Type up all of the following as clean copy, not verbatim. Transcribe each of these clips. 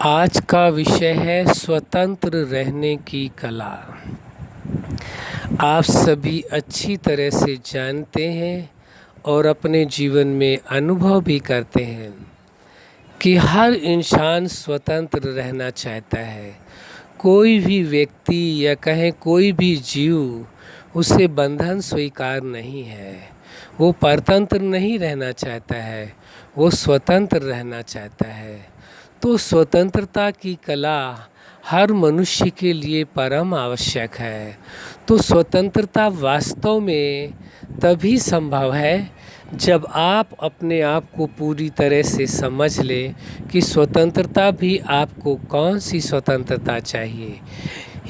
आज का विषय है स्वतंत्र रहने की कला। आप सभी अच्छी तरह से जानते हैं और अपने जीवन में अनुभव भी करते हैं कि हर इंसान स्वतंत्र रहना चाहता है। कोई भी व्यक्ति या कहें कोई भी जीव उसे बंधन स्वीकार नहीं है। वो परतंत्र नहीं रहना चाहता है, वो स्वतंत्र रहना चाहता है। तो स्वतंत्रता की कला हर मनुष्य के लिए परम आवश्यक है। तो स्वतंत्रता वास्तव में तभी संभव है जब आप अपने आप को पूरी तरह से समझ लें कि स्वतंत्रता भी आपको कौन सी स्वतंत्रता चाहिए।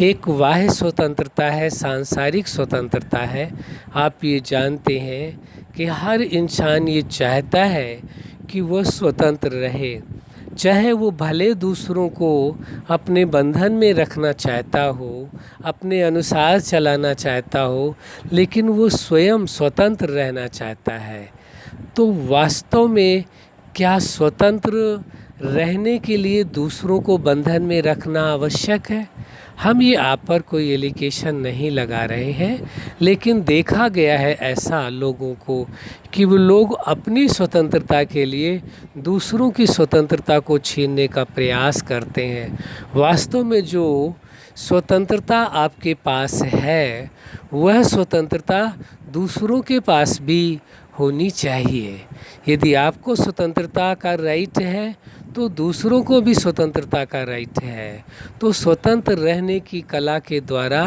एक बाह्य स्वतंत्रता है, सांसारिक स्वतंत्रता है। आप ये जानते हैं कि हर इंसान ये चाहता है कि वह स्वतंत्र रहे, चाहे वो भले दूसरों को अपने बंधन में रखना चाहता हो, अपने अनुसार चलाना चाहता हो, लेकिन वो स्वयं स्वतंत्र रहना चाहता है। तो वास्तव में क्या स्वतंत्र रहने के लिए दूसरों को बंधन में रखना आवश्यक है? हम ये आप पर कोई एलिगेशन नहीं लगा रहे हैं, लेकिन देखा गया है ऐसा लोगों को कि वो लोग अपनी स्वतंत्रता के लिए दूसरों की स्वतंत्रता को छीनने का प्रयास करते हैं। वास्तव में जो स्वतंत्रता आपके पास है वह स्वतंत्रता दूसरों के पास भी होनी चाहिए। यदि आपको स्वतंत्रता का राइट है तो दूसरों को भी स्वतंत्रता का राइट है। तो स्वतंत्र रहने की कला के द्वारा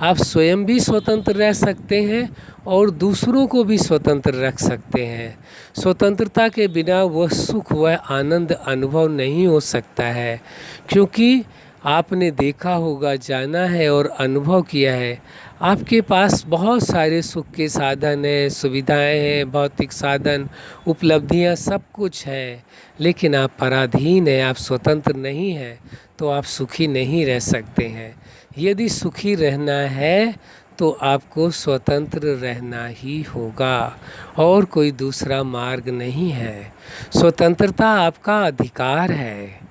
आप स्वयं भी स्वतंत्र रह सकते हैं और दूसरों को भी स्वतंत्र रख सकते हैं। स्वतंत्रता के बिना वह सुख वह आनंद अनुभव नहीं हो सकता है, क्योंकि आपने देखा होगा, जाना है और अनुभव किया है, आपके पास बहुत सारे सुख के साधन हैं, सुविधाएं हैं, भौतिक साधन, उपलब्धियां, सब कुछ है, लेकिन आप पराधीन हैं, आप स्वतंत्र नहीं हैं, तो आप सुखी नहीं रह सकते हैं। यदि सुखी रहना है तो आपको स्वतंत्र रहना ही होगा और कोई दूसरा मार्ग नहीं है। स्वतंत्रता आपका अधिकार है।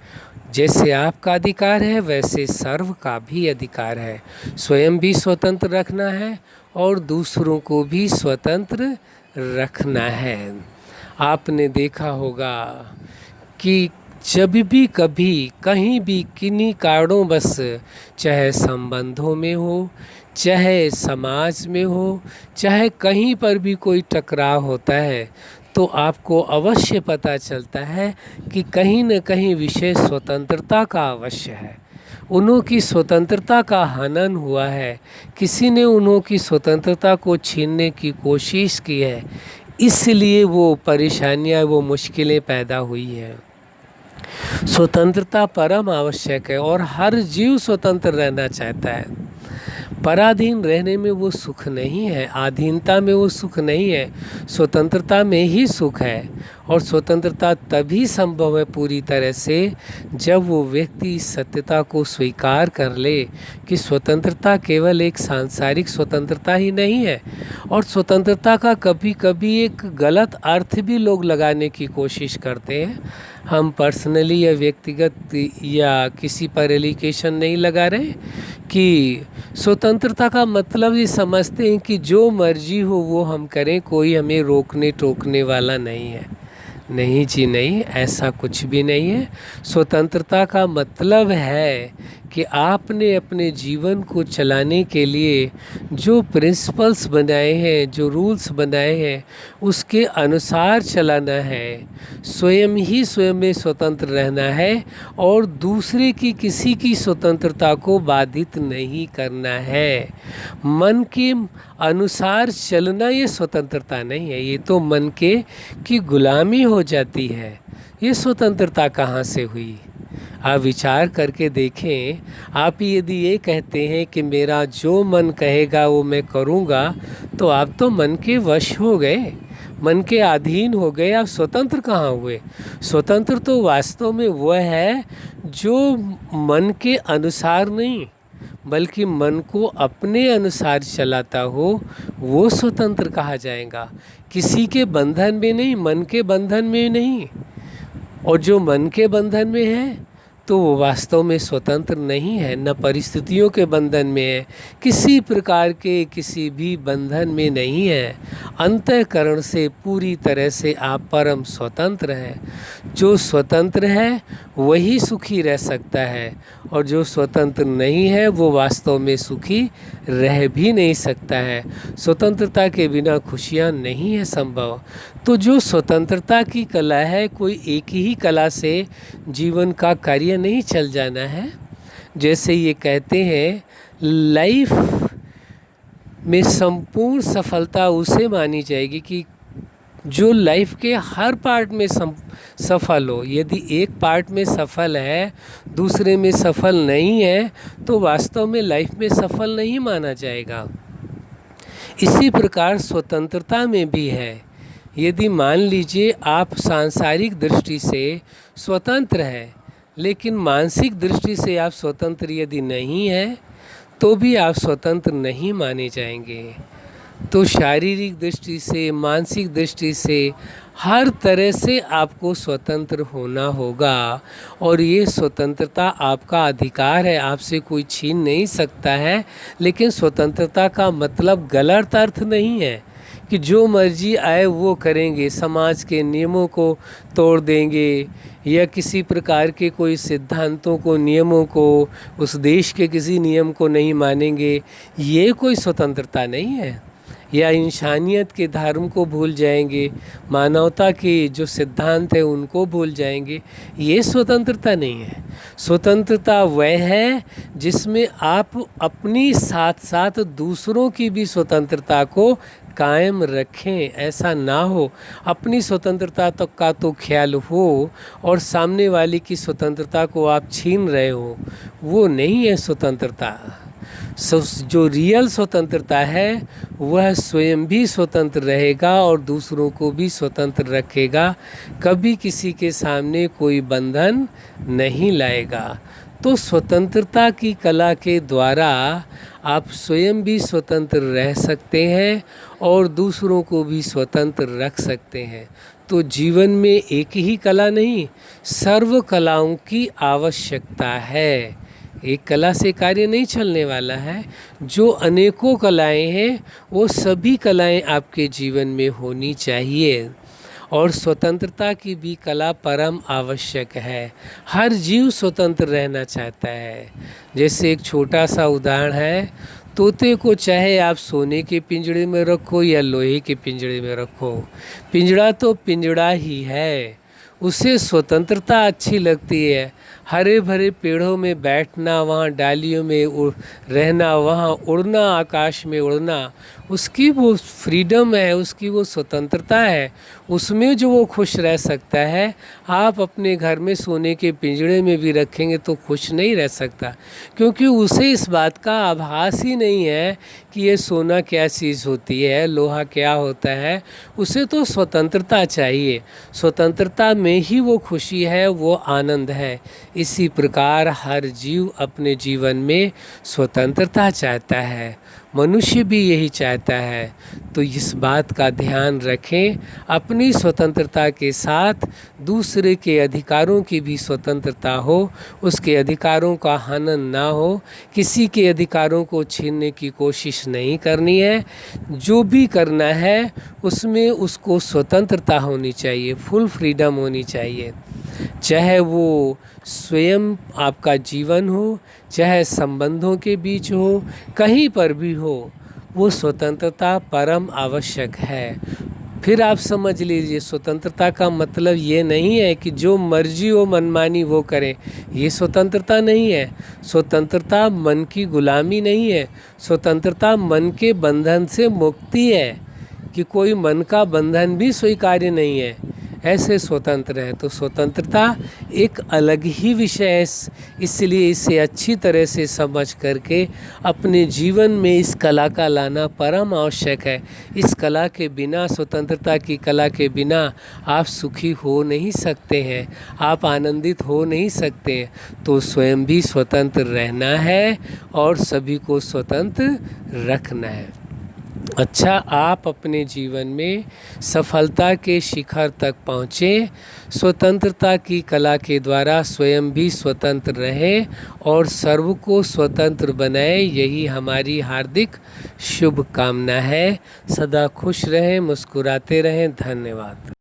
जैसे आपका अधिकार है वैसे सर्व का भी अधिकार है। स्वयं भी स्वतंत्र रखना है और दूसरों को भी स्वतंत्र रखना है। आपने देखा होगा कि जब भी कभी कहीं भी किन्हीं कारणों बस, चाहे संबंधों में हो, चाहे समाज में हो, चाहे कहीं पर भी कोई टकराव होता है, तो आपको अवश्य पता चलता है कि कहीं न कहीं विषय स्वतंत्रता का अवश्य है। उन्हों की स्वतंत्रता का हनन हुआ है, किसी ने उन्हों की स्वतंत्रता को छीनने की कोशिश की है, इसलिए वो परेशानियां, वो मुश्किलें पैदा हुई हैं। स्वतंत्रता परम आवश्यक है और हर जीव स्वतंत्र रहना चाहता है। पराधीन रहने में वो सुख नहीं है, अधीनता में वो सुख नहीं है, स्वतंत्रता में ही सुख है। और स्वतंत्रता तभी संभव है पूरी तरह से जब वो व्यक्ति सत्यता को स्वीकार कर ले कि स्वतंत्रता केवल एक सांसारिक स्वतंत्रता ही नहीं है। और स्वतंत्रता का कभी कभी एक गलत अर्थ भी लोग लगाने की कोशिश करते हैं। हम पर्सनली या व्यक्तिगत या किसी पर एलिगेशन नहीं लगा रहे कि स्वतंत्रता का मतलब ये समझते हैं कि जो मर्जी हो वो हम करें, कोई हमें रोकने टोकने वाला नहीं है। नहीं जी नहीं, ऐसा कुछ भी नहीं है। स्वतंत्रता का मतलब है कि आपने अपने जीवन को चलाने के लिए जो प्रिंसिपल्स बनाए हैं, जो रूल्स बनाए हैं, उसके अनुसार चलाना है। स्वयं ही स्वयं में स्वतंत्र रहना है और दूसरे की किसी की स्वतंत्रता को बाधित नहीं करना है। मन के अनुसार चलना ये स्वतंत्रता नहीं है, ये तो मन के की गुलामी हो जाती है। ये स्वतंत्रता कहाँ से हुई? आप विचार करके देखें। आप यदि ये कहते हैं कि मेरा जो मन कहेगा वो मैं करूँगा, तो आप तो मन के वश हो गए, मन के अधीन हो गए। आप स्वतंत्र कहाँ हुए? स्वतंत्र तो वास्तव में वह है जो मन के अनुसार नहीं बल्कि मन को अपने अनुसार चलाता हो, वो स्वतंत्र कहा जाएगा। किसी के बंधन में नहीं, मन के बंधन में नहीं। और जो मन के बंधन में है तो वो वास्तव में स्वतंत्र नहीं है, न परिस्थितियों के बंधन में है, किसी प्रकार के किसी भी बंधन में नहीं है। अंतःकरण से पूरी तरह से आप परम स्वतंत्र हैं। जो स्वतंत्र है वही सुखी रह सकता है, और जो स्वतंत्र नहीं है वो वास्तव में सुखी रह भी नहीं सकता है। स्वतंत्रता के बिना खुशियाँ नहीं है संभव। तो जो स्वतंत्रता की कला है, कोई एक ही कला से जीवन का कार्य नहीं चल जाना है। जैसे ये कहते हैं, लाइफ में संपूर्ण सफलता उसे मानी जाएगी कि जो लाइफ के हर पार्ट में सफल हो। यदि एक पार्ट में सफल है, दूसरे में सफल नहीं है, तो वास्तव में लाइफ में सफल नहीं माना जाएगा। इसी प्रकार स्वतंत्रता में भी है। यदि मान लीजिए आप सांसारिक दृष्टि से स्वतंत्र हैं, लेकिन मानसिक दृष्टि से आप स्वतंत्र यदि नहीं हैं, तो भी आप स्वतंत्र नहीं माने जाएंगे। तो शारीरिक दृष्टि से, मानसिक दृष्टि से, हर तरह से आपको स्वतंत्र होना होगा। और ये स्वतंत्रता आपका अधिकार है, आपसे कोई छीन नहीं सकता है। लेकिन स्वतंत्रता का मतलब गलत अर्थ नहीं है कि जो मर्जी आए वो करेंगे, समाज के नियमों को तोड़ देंगे, या किसी प्रकार के कोई सिद्धांतों को, नियमों को, उस देश के किसी नियम को नहीं मानेंगे। ये कोई स्वतंत्रता नहीं है। या इंसानियत के धर्म को भूल जाएंगे, मानवता के जो सिद्धांत है उनको भूल जाएंगे। ये स्वतंत्रता नहीं है। स्वतंत्रता वह है जिसमें आप अपनी साथ साथ दूसरों की भी स्वतंत्रता को कायम रखें। ऐसा ना हो अपनी स्वतंत्रता तक का तो ख्याल हो और सामने वाले की स्वतंत्रता को आप छीन रहे हो, वो नहीं है स्वतंत्रता। जो रियल स्वतंत्रता है वह स्वयं भी स्वतंत्र रहेगा और दूसरों को भी स्वतंत्र रखेगा, कभी किसी के सामने कोई बंधन नहीं लाएगा। तो स्वतंत्रता की कला के द्वारा आप स्वयं भी स्वतंत्र रह सकते हैं और दूसरों को भी स्वतंत्र रख सकते हैं। तो जीवन में एक ही कला नहीं, सर्व कलाओं की आवश्यकता है। एक कला से कार्य नहीं चलने वाला है। जो अनेकों कलाएं हैं वो सभी कलाएं आपके जीवन में होनी चाहिए। और स्वतंत्रता की भी कला परम आवश्यक है। हर जीव स्वतंत्र रहना चाहता है। जैसे एक छोटा सा उदाहरण है, तोते को चाहे आप सोने के पिंजड़े में रखो या लोहे के पिंजड़े में रखो, पिंजड़ा तो पिंजड़ा ही है। उसे स्वतंत्रता अच्छी लगती है। हरे भरे पेड़ों में बैठना, वहाँ डालियों में रहना, वहाँ उड़ना, आकाश में उड़ना, उसकी वो फ्रीडम है, उसकी वो स्वतंत्रता है, उसमें जो वो खुश रह सकता है। आप अपने घर में सोने के पिंजड़े में भी रखेंगे तो खुश नहीं रह सकता, क्योंकि उसे इस बात का आभास ही नहीं है कि ये सोना क्या चीज़ होती है, लोहा क्या होता है। उसे तो स्वतंत्रता चाहिए। स्वतंत्रता में ही वो खुशी है, वो आनंद है। इसी प्रकार हर जीव अपने जीवन में स्वतंत्रता चाहता है, मनुष्य भी यही चाहता है। तो इस बात का ध्यान रखें, अपनी स्वतंत्रता के साथ दूसरे के अधिकारों की भी स्वतंत्रता हो, उसके अधिकारों का हनन ना हो, किसी के अधिकारों को छीनने की कोशिश नहीं करनी है। जो भी करना है उसमें उसको स्वतंत्रता होनी चाहिए, फुल फ्रीडम होनी चाहिए। चाहे वो स्वयं आपका जीवन हो, चाहे संबंधों के बीच हो, कहीं पर भी हो, वो स्वतंत्रता परम आवश्यक है। फिर आप समझ लीजिए, स्वतंत्रता का मतलब ये नहीं है कि जो मर्जी हो मनमानी वो करें, ये स्वतंत्रता नहीं है। स्वतंत्रता मन की गुलामी नहीं है। स्वतंत्रता मन के बंधन से मुक्ति है, कि कोई मन का बंधन भी स्वीकार्य नहीं है, ऐसे स्वतंत्र है। तो स्वतंत्रता एक अलग ही विषय है, इसलिए इसे अच्छी तरह से समझ करके अपने जीवन में इस कला का लाना परम आवश्यक है। इस कला के बिना, स्वतंत्रता की कला के बिना आप सुखी हो नहीं सकते हैं, आप आनंदित हो नहीं सकते हैं। तो स्वयं भी स्वतंत्र रहना है और सभी को स्वतंत्र रखना है। अच्छा, आप अपने जीवन में सफलता के शिखर तक पहुँचें, स्वतंत्रता की कला के द्वारा स्वयं भी स्वतंत्र रहें और सर्व को स्वतंत्र बनाएं, यही हमारी हार्दिक शुभकामना है। सदा खुश रहें, मुस्कुराते रहें। धन्यवाद।